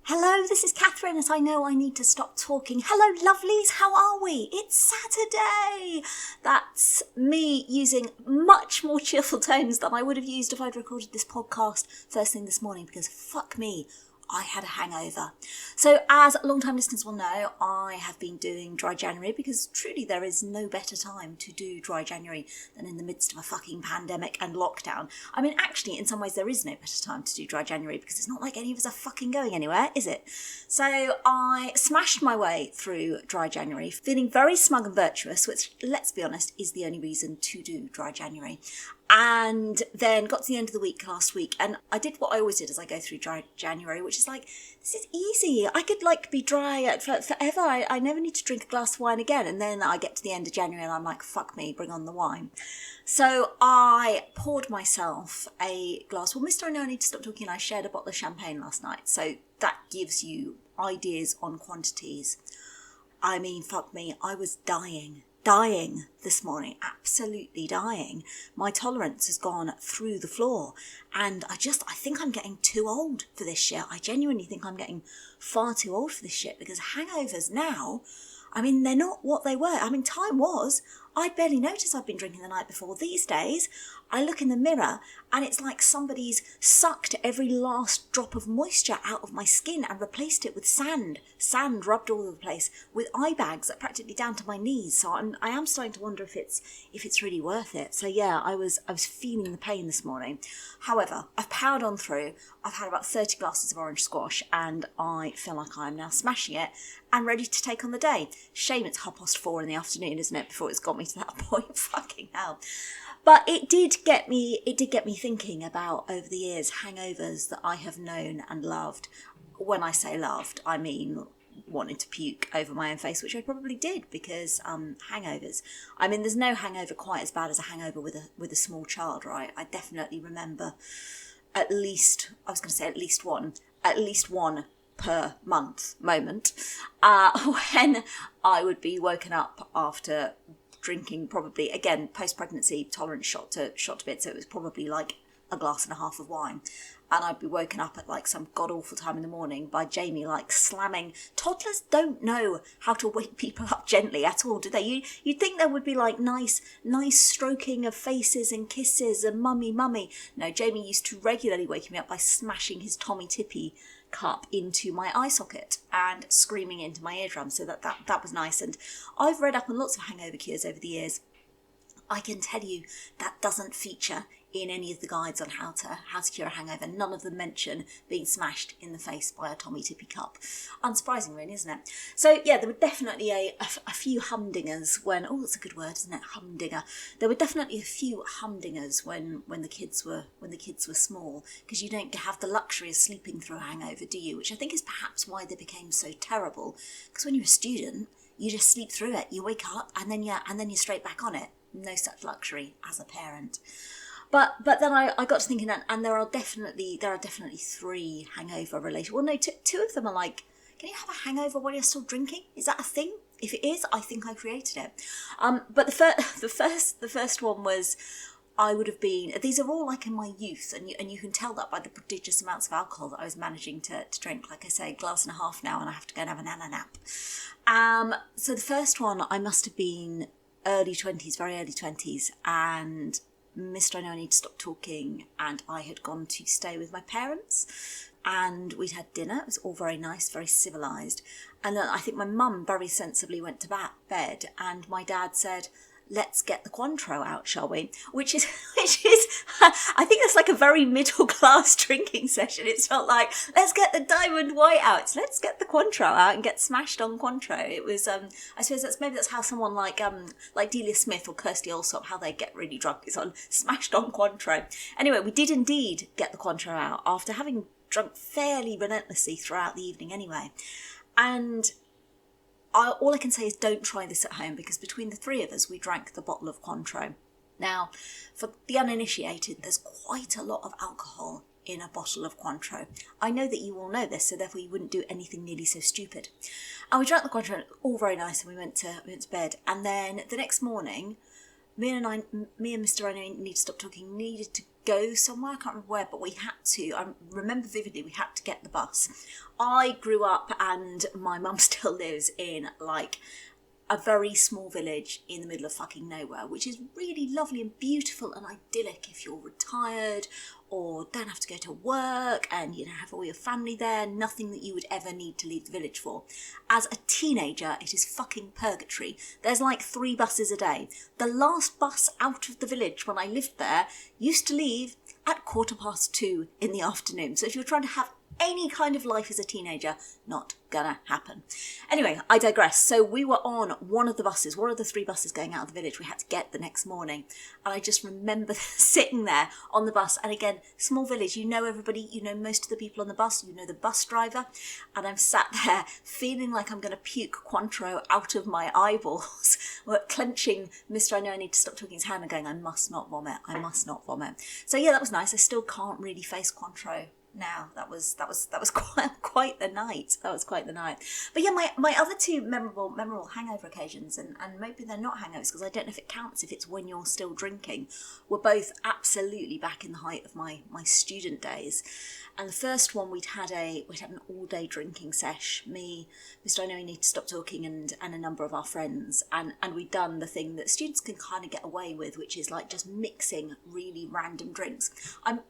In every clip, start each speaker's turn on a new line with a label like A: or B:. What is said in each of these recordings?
A: Hello, this is Catherine as I know I need to stop talking. Hello, lovelies, how are we? It's Saturday. That's me using much more cheerful tones than I would have used if I'd recorded this podcast first thing this morning, because fuck me, I had a hangover. So as long-time listeners will know, I have been doing dry January because truly there is no better time to do dry January than in the midst of a fucking pandemic and lockdown. I mean, actually, in some ways there is no better time to do dry January because it's not like any of us are fucking going anywhere, is it? So I smashed my way through dry January, feeling very smug and virtuous, which, let's be honest, is the only reason to do dry January. And then got to the end of the week last week, and I did what I always did as I go through dry January, which is like, this is easy. I could be dry forever. I never need to drink a glass of wine again. And then I get to the end of January and I'm like, fuck me, bring on the wine. So I poured myself a glass. Well, Mr. I Know I Need to Stop Talking, I shared a bottle of champagne last night. So that gives you ideas on quantities. I mean, fuck me, I was dying this morning, absolutely dying. My tolerance has gone through the floor, and I think I'm getting too old for this shit. I genuinely think I'm getting far too old for this shit, because hangovers now, I mean, they're not what they were. I mean, time was, I barely noticed I'd been drinking the night before. These days, I look in the mirror and it's like somebody's sucked every last drop of moisture out of my skin and replaced it with sand. Sand rubbed all over the place with eye bags that practically down to my knees. So I am starting to wonder if it's really worth it. So yeah, I was feeling the pain this morning. However, I've powered on through. I've had about 30 glasses of orange squash and I feel like I'm now smashing it and ready to take on the day. Shame it's 4:30 in the afternoon, isn't it, before it's got me to that point. Fucking hell. But it did get me thinking about, over the years, hangovers that I have known and loved. When I say loved, I mean wanting to puke over my own face, which I probably did, because hangovers. I mean, there's no hangover quite as bad as a hangover with a small child, right? I definitely remember at least one per month moment when I would be woken up after drinking, probably, again, post-pregnancy, tolerance shot to bits, so it was probably like a glass and a half of wine. And I'd be woken up at like some god-awful time in the morning by Jamie like slamming. Toddlers don't know how to wake people up gently at all, do they? You'd think there would be like nice stroking of faces and kisses and mummy. No, Jamie used to regularly wake me up by smashing his Tommy Tippy cup into my eye socket and screaming into my eardrum. So that was nice. And I've read up on lots of hangover cures over the years. I can tell you that doesn't feature in any of the guides on how to cure a hangover. None of them mention being smashed in the face by a Tommy Tippy cup. Unsurprising, really, isn't it? So yeah, there were definitely a few humdingers when, oh, that's a good word, isn't it? Humdinger. There were definitely a few humdingers when the kids were small, because you don't have the luxury of sleeping through a hangover, do you? Which I think is perhaps why they became so terrible. Because when you're a student, you just sleep through it. You wake up and then you're straight back on it. No such luxury as a parent. But then I got to thinking, and there are definitely 3 hangover related. Well, no, two of them are like, can you have a hangover while you're still drinking? Is that a thing? If it is, I think I created it. But the first one was, I would have been. These are all like in my youth, and you can tell that by the prodigious amounts of alcohol that I was managing to drink. Like I say, 1.5 glasses now, and I have to go and have a nana nap. So the first one, I must have been early 20s, very early 20s, and Mr. I Know I Need to Stop Talking and I had gone to stay with my parents, and we'd had dinner. It was all very nice, very civilised. And then I think my mum very sensibly went to bed, and my dad said, let's get the Cointreau out, shall we? Which is, I think that's like a very middle class drinking session. It's not like, let's get the Diamond White out. It's, let's get the Cointreau out and get smashed on Cointreau. It was, I suppose that's how someone like Delia Smith or Kirsty Allsop, how they get really drunk, is on smashed on Cointreau. Anyway, we did indeed get the Cointreau out after having drunk fairly relentlessly throughout the evening anyway. And all I can say is don't try this at home, because between the 3 of us, we drank the bottle of Cointreau. Now, for the uninitiated, there's quite a lot of alcohol in a bottle of Cointreau. I know that you all know this, so therefore you wouldn't do anything nearly so stupid. And we drank the Cointreau, all very nice, and we went to bed. And then the next morning, me and Mr. I Know Need to Stop Talking needed to go somewhere, I can't remember where, but we had to, I remember vividly, we had to get the bus. I grew up, and my mum still lives in like a very small village in the middle of fucking nowhere, which is really lovely and beautiful and idyllic if you're retired or don't have to go to work and, you know, have all your family there, nothing that you would ever need to leave the village for. As a teenager, it is fucking purgatory. There's like 3 buses a day. The last bus out of the village when I lived there used to leave at 2:15 in the afternoon. So if you're trying to have any kind of life as a teenager, not gonna happen. Anyway, I digress. So we were on one of the 3 buses going out of the village we had to get the next morning. And I just remember sitting there on the bus. And again, small village, you know everybody, you know most of the people on the bus, you know the bus driver. And I'm sat there feeling like I'm going to puke Cointreau out of my eyeballs, clenching Mr. I Know I Need to Stop Talking's hand and going, I must not vomit, I must not vomit. So yeah, that was nice. I still can't really face Cointreau now. That was quite the night. That was quite the night. But yeah, my other 2 memorable hangover occasions, and maybe they're not hangovers because I don't know if it counts if it's when you're still drinking, were both absolutely back in the height of my student days. And the first one, we'd had an all-day drinking sesh, me, Mr. I Know I Need to Stop Talking, and a number of our friends, and we'd done the thing that students can kind of get away with, which is like just mixing really random drinks.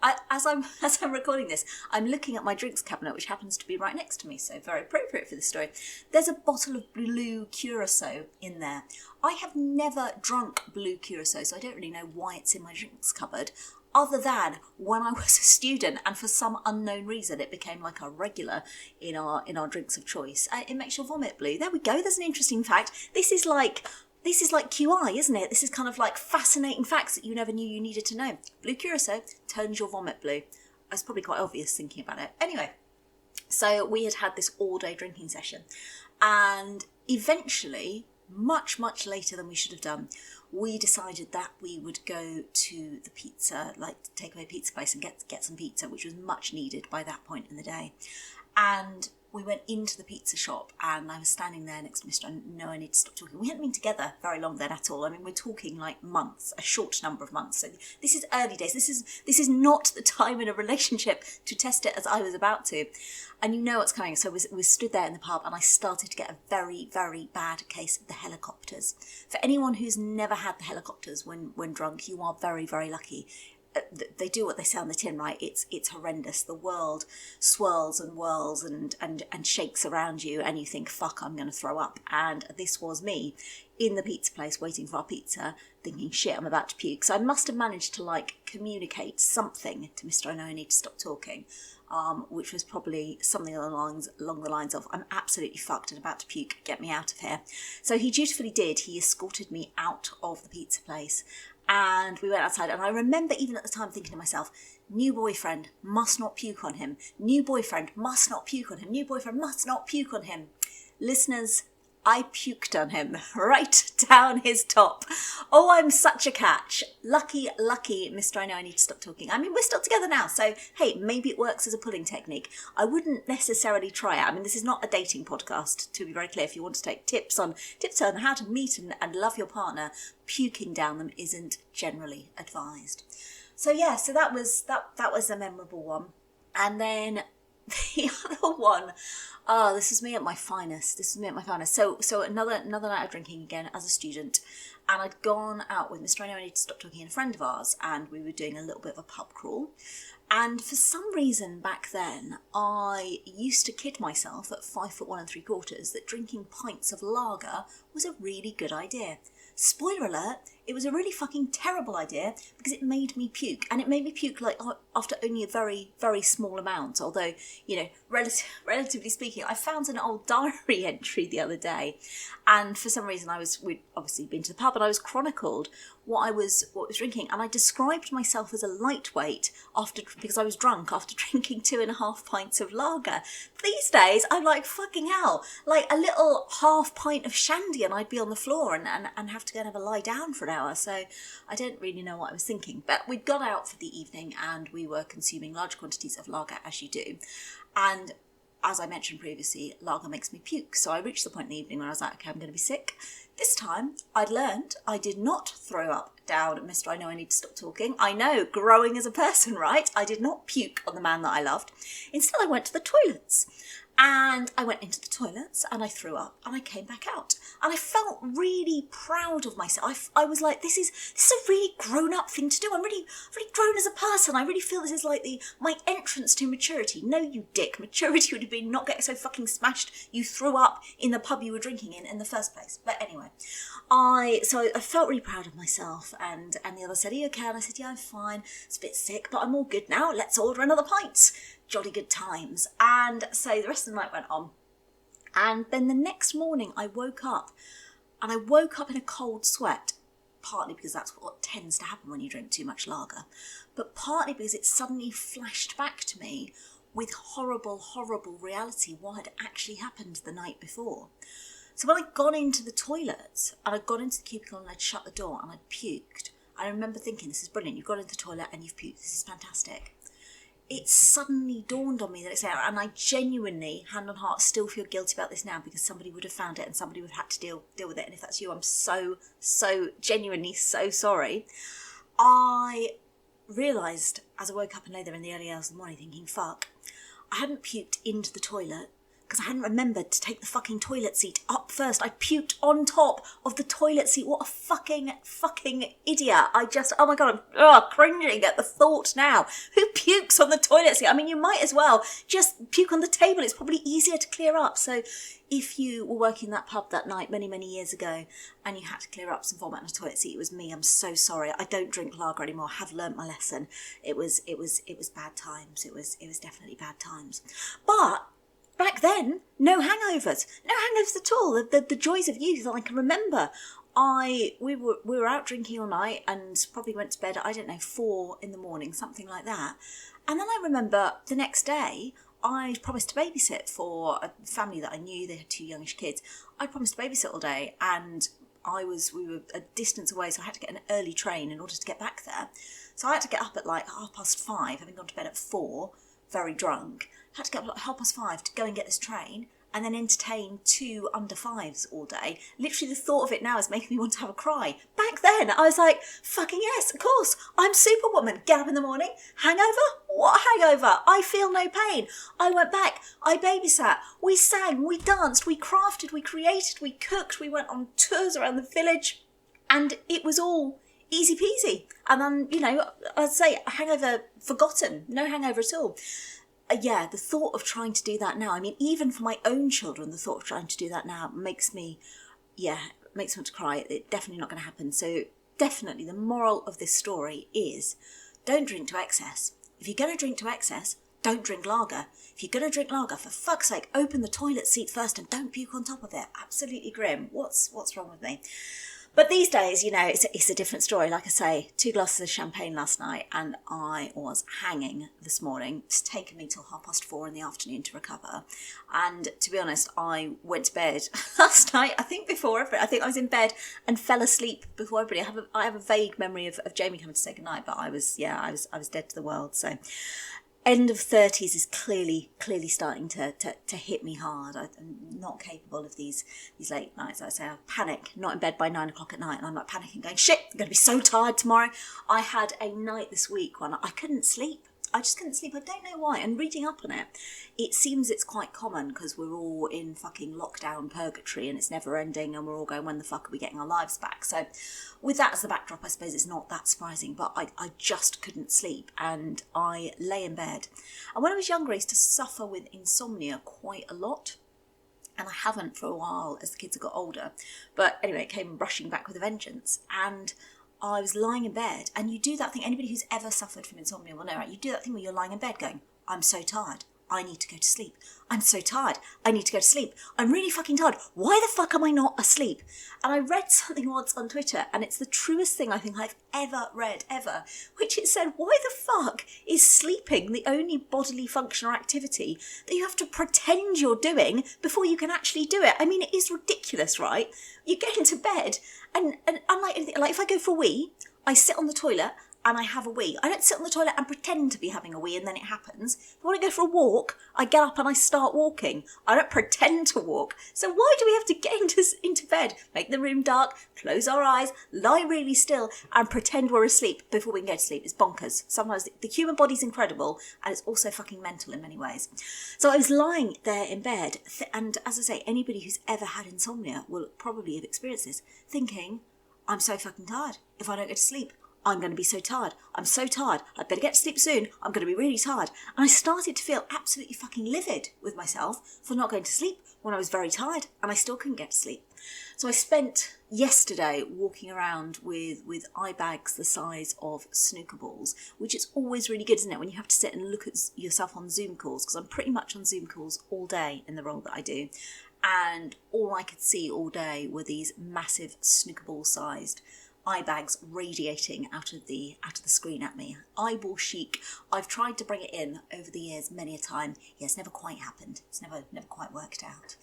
A: As I'm recording this, I'm looking at my drinks cabinet, which happens to be right next to me, so very appropriate for this story. There's a bottle of Blue Curacao in there. I have never drunk Blue Curacao, so I don't really know why it's in my drinks cupboard, other than when I was a student, and for some unknown reason it became like a regular in our drinks of choice. It makes your vomit blue. There we go. There's an interesting fact. This is like QI, isn't it? This is kind of like fascinating facts that you never knew you needed to know. Blue Curacao turns your vomit blue. It's probably quite obvious thinking about it. Anyway, so we had this all-day drinking session, and eventually, much later than we should have done, we decided that we would go to the pizza, like takeaway pizza place, and get some pizza, which was much needed by that point in the day. And we went into the pizza shop, and I was standing there next to Mr. I Know I Need to Stop Talking. We hadn't been together very long then at all. I mean, we're talking like months, a short number of months. So this is early days. This is not the time in a relationship to test it as I was about to. And you know what's coming. So we stood there in the pub, and I started to get a very, very bad case of the helicopters. For anyone who's never had the helicopters when drunk, you are very, very lucky. They do what they say on the tin, right? It's horrendous. The world swirls and whirls and shakes around you, and you think, fuck, I'm going to throw up. And this was me in the pizza place waiting for our pizza, thinking, shit, I'm about to puke. So I must have managed to like communicate something to Mr. I Know I Need to Stop Talking, which was probably something along the lines of, I'm absolutely fucked and about to puke, get me out of here. So he dutifully did. He escorted me out of the pizza place, and we went outside. And I remember even at the time thinking to myself, new boyfriend, must not puke on him. New boyfriend, must not puke on him. New boyfriend, must not puke on him. Listeners, I puked on him right down his top. Oh, I'm such a catch. Lucky Mr. I Know I Need to Stop Talking. I mean, we're still together now, so hey, maybe it works as a pulling technique. I wouldn't necessarily try it. I mean, this is not a dating podcast, to be very clear. If you want to take tips on how to meet and love your partner, puking down them isn't generally advised. So yeah, so that was a memorable one. And then the other one, this was me at my finest. So another night of drinking again as a student, and I'd gone out with Mr. I Know I Need to Stop Talking and a friend of ours, and we were doing a little bit of a pub crawl. And for some reason back then, I used to kid myself at 5'1 3/4" that drinking pints of lager was a really good idea. Spoiler alert, it was a really fucking terrible idea because it made me puke. And it made me puke like after only a very, very small amount. Although, you know, relatively speaking, I found an old diary entry the other day. And for some reason we'd obviously been to the pub, and I was chronicled what I was drinking. And I described myself as a lightweight because I was drunk after drinking 2.5 pints of lager. These days, I'm like, fucking hell, like a little half pint of shandy and I'd be on the floor and have to go and have a lie down for an hour. So I don't really know what I was thinking. But we'd gone out for the evening and we were consuming large quantities of lager, as you do. And as I mentioned previously, lager makes me puke. So I reached the point in the evening when I was like, okay, I'm going to be sick. This time, I'd learned I did not throw up down Mr. I Know I Need to Stop Talking. I know, growing as a person, right? I did not puke on the man that I loved. Instead, I went to the toilets. And I went into the toilets and I threw up and I came back out. And I felt really proud of myself. I was like, this is a really grown-up thing to do. I'm really grown as a person. I really feel this is like my entrance to maturity. No, you dick. Maturity would have been not getting so fucking smashed you threw up in the pub you were drinking in the first place. But anyway, I felt really proud of myself, and the other said, are you okay? And I said, yeah, I'm fine. It's a bit sick, but I'm all good now. Let's order another pint. Jolly good times. And so the rest of the night went on. And then the next morning I woke up, and I woke up in a cold sweat, partly because that's what tends to happen when you drink too much lager, but partly because it suddenly flashed back to me with horrible, horrible reality what had actually happened the night before. So when I'd gone into the toilet, and I'd gone into the cubicle and I'd shut the door and I'd puked, I remember thinking, this is brilliant, you've gone into the toilet and you've puked, this is fantastic. It suddenly dawned on me that it's there, and I genuinely, hand on heart, still feel guilty about this now because somebody would have found it and somebody would have had to deal with it. And if that's you, I'm so genuinely so sorry. I realised as I woke up and lay there in the early hours of the morning thinking, fuck, I hadn't puked into the toilet because I hadn't remembered to take the fucking toilet seat up first. I puked on top of the toilet seat. What a fucking idiot. Oh my God, I'm cringing at the thought now. Who pukes on the toilet seat? I mean, you might as well just puke on the table. It's probably easier to clear up. So if you were working that pub that night many, many years ago and you had to clear up some vomit on a toilet seat, it was me. I'm so sorry. I don't drink lager anymore. I have learnt my lesson. It was bad times. It was definitely bad times. But back then, no hangovers at all. The joys of youth that I can remember. We were out drinking all night and probably went to bed at, 4 a.m, something like that. And then I remember the next day, I promised to babysit for a family that I knew. They had 2 youngish kids. I promised to babysit all day, and we were a distance away, so I had to get an early train in order to get back there. So I had to get up at like 5:30, having gone to bed at 4, very drunk. Had to get up at 5:30 to go and get this train and then entertain 2 under 5s all day. Literally the thought of it now is making me want to have a cry. Back then I was like, fucking yes, of course, I'm Superwoman. Get up in the morning, hangover? What hangover? I feel no pain. I went back, I babysat, we sang, we danced, we crafted, we created, we cooked, we went on tours around the village, and it was all easy peasy. And then, I'd say hangover forgotten, no hangover at all. The thought of trying to do that now, I mean, even for my own children, the thought of trying to do that now makes me want to cry. It's definitely not going to happen. So definitely the moral of this story is don't drink to excess. If you're going to drink to excess, don't drink lager. If you're going to drink lager, for fuck's sake, open the toilet seat first and don't puke on top of it. Absolutely grim. What's wrong with me? But these days, it's a different story. Like I say, 2 glasses of champagne last night and I was hanging this morning. It's taken me till 4:30 in the afternoon to recover. And to be honest, I went to bed last night, I think I was in bed and fell asleep before everybody. I have a vague memory of Jamie coming to say goodnight, but I was dead to the world. So end of 30s is clearly starting to hit me hard. I'm not capable of these late nights. I say I panic, not in bed by 9 o'clock at night, and I'm like panicking, going, shit, I'm going to be so tired tomorrow. I had a night this week when I couldn't sleep. I just couldn't sleep. I don't know why. And reading up on it, it seems it's quite common because we're all in fucking lockdown purgatory and it's never ending and we're all going, when the fuck are we getting our lives back? So with that as the backdrop, I suppose it's not that surprising, but I just couldn't sleep and I lay in bed. And when I was younger, I used to suffer with insomnia quite a lot. And I haven't for a while as the kids have got older. But anyway, it came rushing back with a vengeance. And I was lying in bed, and you do that thing, anybody who's ever suffered from insomnia will know, right? You do that thing where you're lying in bed going, I'm so tired, I need to go to sleep. I'm so tired, I need to go to sleep. I'm really fucking tired. Why the fuck am I not asleep? And I read something once on Twitter, and it's the truest thing I think I've ever read, ever, which it said, why the fuck is sleeping the only bodily function or activity that you have to pretend you're doing before you can actually do it? I mean, it is ridiculous, right? You get into bed, and unlike anything, like if I go for a wee, I sit on the toilet, and I have a wee, I don't sit on the toilet and pretend to be having a wee and then it happens. If I want to go for a walk, I get up and I start walking. I don't pretend to walk. So why do we have to get into bed, make the room dark, close our eyes, lie really still and pretend we're asleep before we can go to sleep? It's bonkers. Sometimes the human body's incredible and it's also fucking mental in many ways. So I was lying there in bed and, as I say, anybody who's ever had insomnia will probably have experienced this, thinking, I'm so fucking tired. If I don't go to sleep, I'm going to be so tired. I'm so tired. I'd better get to sleep soon. I'm going to be really tired. And I started to feel absolutely fucking livid with myself for not going to sleep when I was very tired and I still couldn't get to sleep. So I spent yesterday walking around with eye bags the size of snooker balls, which is always really good, isn't it, when you have to sit and look at yourself on Zoom calls, because I'm pretty much on Zoom calls all day in the role that I do. And all I could see all day were these massive snooker ball sized eye bags radiating out of the screen at me. Eyeball chic. I've tried to bring it in over the years many a time. Yeah, it's never quite happened. It's never quite worked out.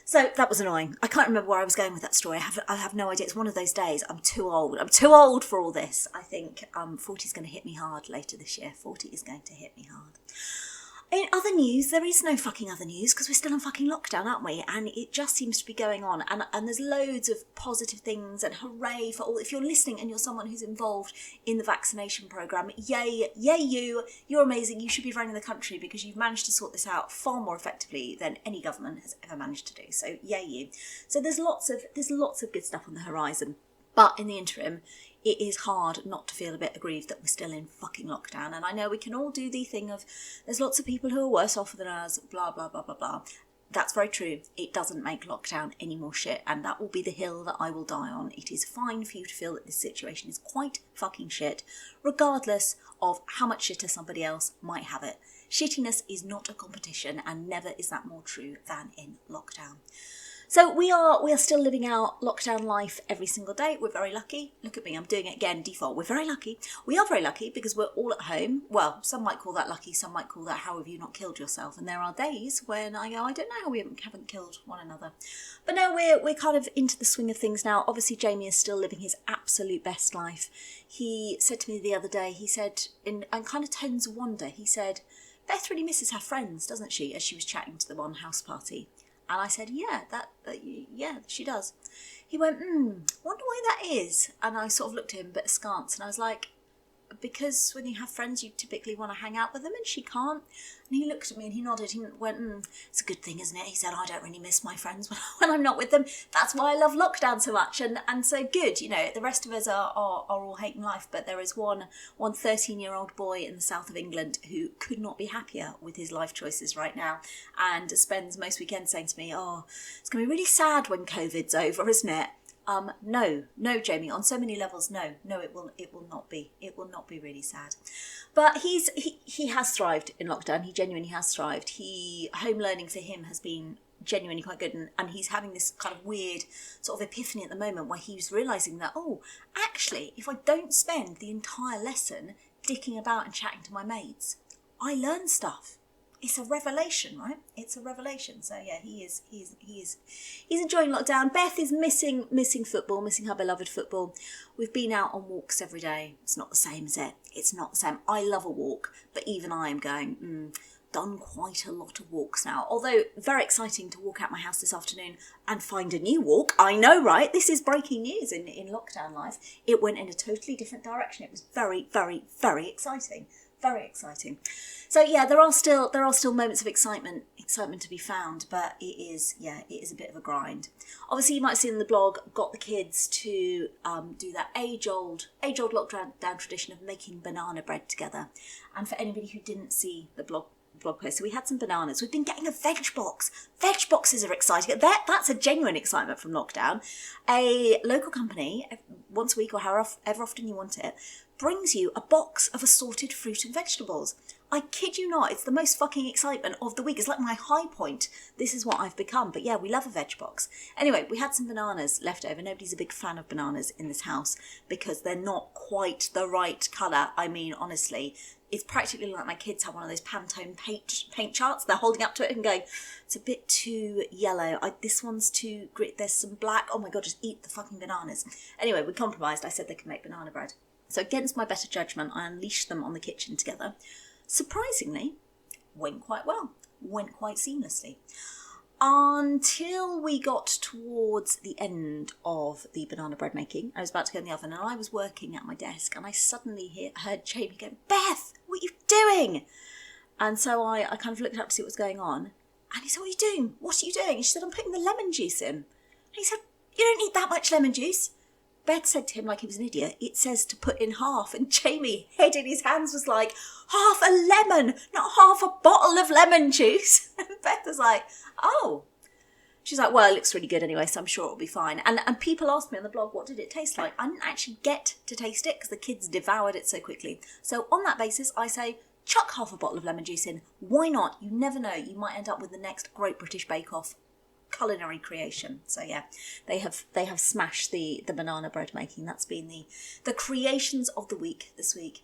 A: So that was annoying. I can't remember where I was going with that story. I have no idea. It's one of those days. I'm too old. I'm too old for all this. I think 40 is going to hit me hard later this year. 40 is going to hit me hard. In other news, there is no fucking other news because we're still on fucking lockdown, aren't we? And it just seems to be going on. And there's loads of positive things and hooray for all. If you're listening and you're someone who's involved in the vaccination programme, yay you. You're amazing. You should be running the country because you've managed to sort this out far more effectively than any government has ever managed to do. So yay you. So there's lots of good stuff on the horizon. But in the interim, it is hard not to feel a bit aggrieved that we're still in fucking lockdown. And I know we can all do the thing of there's lots of people who are worse off than us, blah, blah, blah, blah, blah. That's very true. It doesn't make lockdown any more shit. And that will be the hill that I will die on. It is fine for you to feel that this situation is quite fucking shit, regardless of how much shitter somebody else might have it. Shittiness is not a competition, and never is that more true than in lockdown. So we are still living our lockdown life every single day. We're very lucky. Look at me, I'm doing it again, default. We're very lucky. We are very lucky because we're all at home. Well, some might call that lucky, some might call that how have you not killed yourself. And there are days when I go, I don't know how we haven't killed one another. But no, we're kind of into the swing of things now. Obviously, Jamie is still living his absolute best life. He said to me the other day, he said, in kind of tones of wonder, he said, Beth really misses her friends, doesn't she, as she was chatting to them on house party. And I said, yeah, yeah, she does. He went, wonder why that is. And I sort of looked at him a bit askance and I was like, because when you have friends, you typically want to hang out with them and she can't. And he looked at me and he nodded. He went, it's a good thing, isn't it? He said, I don't really miss my friends when I'm not with them. That's why I love lockdown so much. And so good, you know, the rest of us are all hating life. But there is one 13-year-old boy in the south of England who could not be happier with his life choices right now and spends most weekends saying to me, oh, it's going to be really sad when COVID's over, isn't it? No, Jamie, on so many levels, no, it will not be. It will not be really sad. But he has thrived in lockdown. He genuinely has thrived. Home learning for him has been genuinely quite good, and he's having this kind of weird sort of epiphany at the moment where he's realising that, oh, actually, if I don't spend the entire lesson dicking about and chatting to my mates, I learn stuff. It's a revelation, right? It's a revelation. So yeah, he's enjoying lockdown. Beth is missing football, missing her beloved football. We've been out on walks every day. It's not the same, is it? It's not the same. I love a walk, but even I am going, done quite a lot of walks now. Although very exciting to walk out my house this afternoon and find a new walk. I know, right? This is breaking news in lockdown life. It went in a totally different direction. It was very, very, very exciting. Very exciting. So yeah, there are still moments of excitement to be found, but it is a bit of a grind. Obviously, you might have seen in the blog, got the kids to do that age-old lockdown tradition of making banana bread together. And for anybody who didn't see the blog post, so we had some bananas. We've been getting a veg box. Veg boxes are exciting. That's a genuine excitement from lockdown. A local company, once a week or however often you want it, brings you a box of assorted fruit and vegetables. I kid you not, it's the most fucking excitement of the week. It's like my high point. This is what I've become. But yeah, we love a veg box. Anyway, we had some bananas left over. Nobody's a big fan of bananas in this house because they're not quite the right colour. I mean, honestly, it's practically like my kids have one of those Pantone paint charts. They're holding up to it and going, it's a bit too yellow. This one's too grit. There's some black. Oh my God, just eat the fucking bananas. Anyway, we compromised. I said they could make banana bread. So against my better judgment, I unleashed them on the kitchen together. Surprisingly, went quite well, went quite seamlessly. Until we got towards the end of the banana bread making. I was about to go in the oven and I was working at my desk and I suddenly heard Jamie go, "Beth, what are you doing?" And so I kind of looked up to see what was going on. And he said, "What are you doing? What are you doing?" And she said, "I'm putting the lemon juice in." And he said, "You don't need that much lemon juice." Beth said to him like he was an idiot, "It says to put in half." And Jamie, head in his hands, was like, "Half a lemon, not half a bottle of lemon juice." And Beth was like, "Oh." She's like, "Well, it looks really good anyway, so I'm sure it'll be fine." And people asked me on the blog, what did it taste like? I didn't actually get to taste it because the kids devoured it so quickly. So on that basis, I say, chuck half a bottle of lemon juice in. Why not? You never know. You might end up with the next Great British Bake Off culinary creation. So yeah, they have smashed the banana bread making. That's been the creations of the week this week.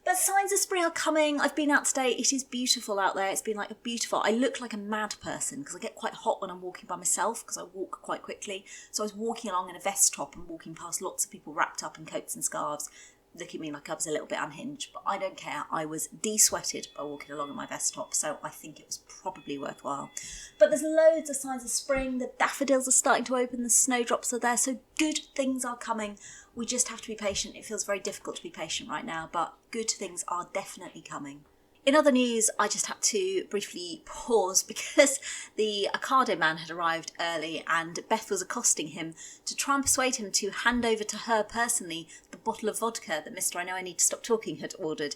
A: But signs of spring are coming. I've been out today. It is beautiful out there. It's been like beautiful. I look like a mad person because I get quite hot when I'm walking by myself because I walk quite quickly. So I was walking along in a vest top and walking past lots of people wrapped up in coats and scarves, looking at me like I was a little bit unhinged, but I don't care. I was de-sweated by walking along in my vest top, so I think it was probably worthwhile. But there's loads of signs of spring. The daffodils are starting to open, the snowdrops are there, so good things are coming. We just have to be patient. It feels very difficult to be patient right now, but good things are definitely coming. In other news, I just had to briefly pause because the Ocado man had arrived early and Beth was accosting him to try and persuade him to hand over to her personally the bottle of vodka that Mr. I Know I Need to Stop Talking had ordered.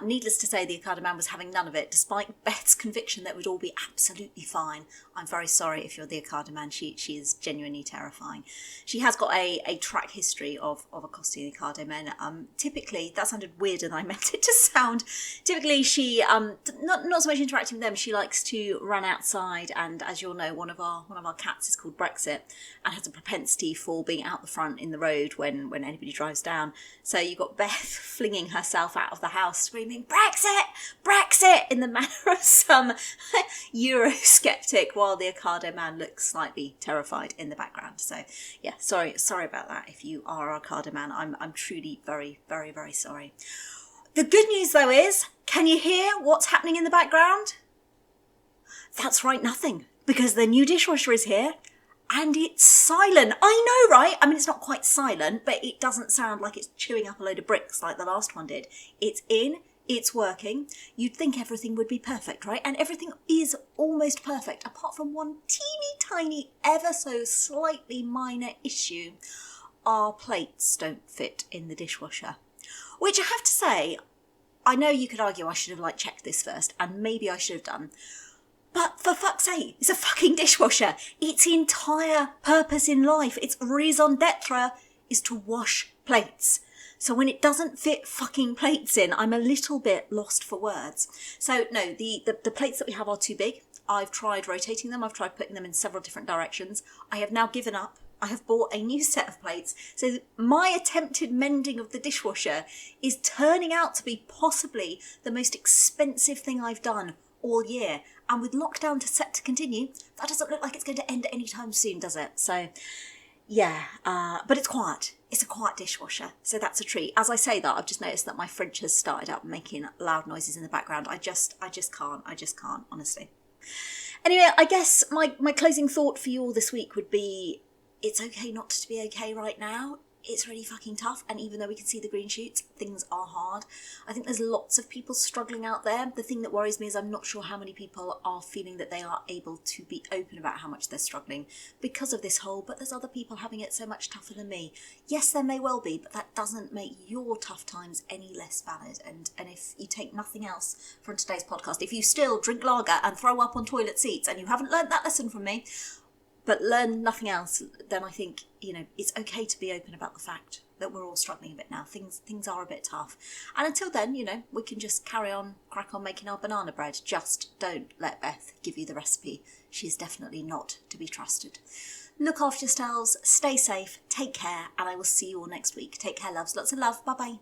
A: Needless to say, the Ocado man was having none of it, despite Beth's conviction that it would all be absolutely fine. I'm very sorry if you're the Ocado man. She is genuinely terrifying. She has got a track history of accosting the Ocado men. Typically, that sounded weirder than I meant it to sound. Typically, she not so much interacting with them. She likes to run outside, and as you'll know, one of our cats is called Brexit and has a propensity for being out the front in the road when anybody drives down. So you've got Beth flinging herself out of the house, screaming "Brexit, Brexit" in the manner of some Eurosceptic, while the Ocado man looks slightly terrified in the background. So yeah, sorry about that. If you are an Ocado man, I'm truly very, very, very sorry. The good news, though, is, can you hear what's happening in the background? That's right, nothing, because the new dishwasher is here and it's silent. I know, right? I mean, it's not quite silent, but it doesn't sound like it's chewing up a load of bricks like the last one did. It's in, it's working. You'd think everything would be perfect, right? And everything is almost perfect, apart from one teeny tiny, ever so slightly minor issue. Our plates don't fit in the dishwasher. Which I have to say, I know you could argue I should have checked this first, and maybe I should have done. But for fuck's sake, it's a fucking dishwasher. Its entire purpose in life, its raison d'etre, is to wash plates. So when it doesn't fit fucking plates in, I'm a little bit lost for words. So no, the plates that we have are too big. I've tried rotating them. I've tried putting them in several different directions. I have now given up. I have bought a new set of plates. So my attempted mending of the dishwasher is turning out to be possibly the most expensive thing I've done all year. And with lockdown set to continue, that doesn't look like it's going to end anytime soon, does it? So yeah, but it's quiet. It's a quiet dishwasher, so that's a treat. As I say that, I've just noticed that my fridge has started up making loud noises in the background. I just can't, honestly. Anyway, I guess my closing thought for you all this week would be, it's okay not to be okay right now. It's really fucking tough, and even though we can see the green shoots, things are hard. I think there's lots of people struggling out there. The thing that worries me is I'm not sure how many people are feeling that they are able to be open about how much they're struggling because of this whole, but there's other people having it so much tougher than me. Yes, there may well be, but that doesn't make your tough times any less valid. And if you take nothing else from today's podcast, if you still drink lager and throw up on toilet seats and you haven't learned that lesson from me, but learn nothing else, then I think, it's okay to be open about the fact that we're all struggling a bit now. Things are a bit tough. And until then, we can just crack on making our banana bread. Just don't let Beth give you the recipe. She's definitely not to be trusted. Look after yourselves, stay safe, take care, and I will see you all next week. Take care, loves. Lots of love. Bye-bye.